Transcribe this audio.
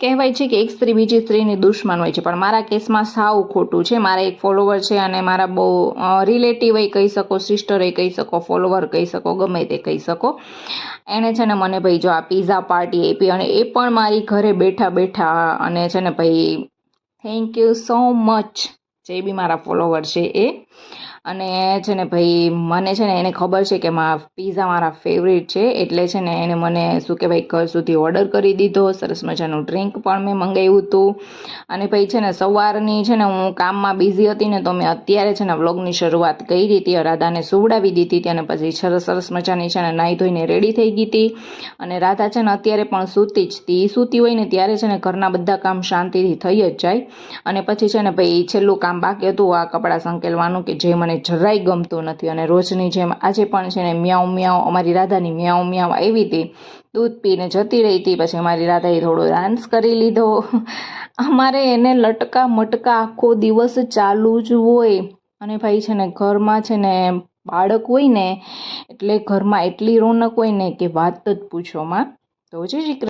કહેવાય છે કે એક સ્ત્રી બીજી સ્ત્રીની દુશ્મન હોય છે, પણ મારા કેસમાં સાવ ખોટું છે. મારા એક ફોલોવર છે અને મારા બહુ રિલેટિવ કહી શકો, સિસ્ટર કહી શકો, ફોલોવર કહી શકો, ગમે તે કહી શકો. એણે છે ને મને ભાઈ જો આ પીઝા પાર્ટી આપી, અને એ પણ મારી ઘરે બેઠા બેઠા. અને છે ને ભાઈ થેન્ક યુ સો મચ જે બી મારા ફોલોવર છે એ. અને છે ને ભાઈ મને છે ને એને ખબર છે કે પીઝા મારા ફેવરેટ છે, એટલે છે ને એને મને શું કહેવાય ઘર સુધી ઓર્ડર કરી દીધો. સરસ મજાનું ડ્રિંક પણ મેં મંગાવ્યું હતું. અને ભાઈ છે ને સવારની છે ને હું કામમાં બિઝી હતી ને, તો મેં અત્યારે છે ને વ્લોગની શરૂઆત કરી હતી. રાધાને સુવડાવી દીધી હતી અને પછી સરસ મજાની છે ને નાહી ધોઈને રેડી થઈ ગઈ હતી. અને રાધા છે ને અત્યારે પણ સૂતી જ હતી. સૂતી હોય ને ત્યારે છે ને ઘરના બધા કામ શાંતિથી થઈ જ જાય. અને પછી છે ને ભાઈ છેલ્લું કામ બાકી હતું આ કપડાં સંકેલવાનું, કે જે મને જરાય ગમતું નથી. અને રોજની જેમ આજે પણ છે ને મ્યાઉ મ્યાઉ, અમારી રાધાની મ્યાઉ મ્યાઉ આવી હતી. દૂધ પીને જતી રહી હતી. પછી અમારી રાધાએ થોડો ડાન્સ કરી લીધો. અમારે એને લટકા મટકા આખો દિવસ ચાલુ જ હોય. અને ભાઈ છે ને ઘરમાં છે ને બાળક હોય ને એટલે ઘરમાં એટલી રોનક હોય ને કે વાત જ પૂછોમાં. તો જય શ્રી કૃષ્ણ.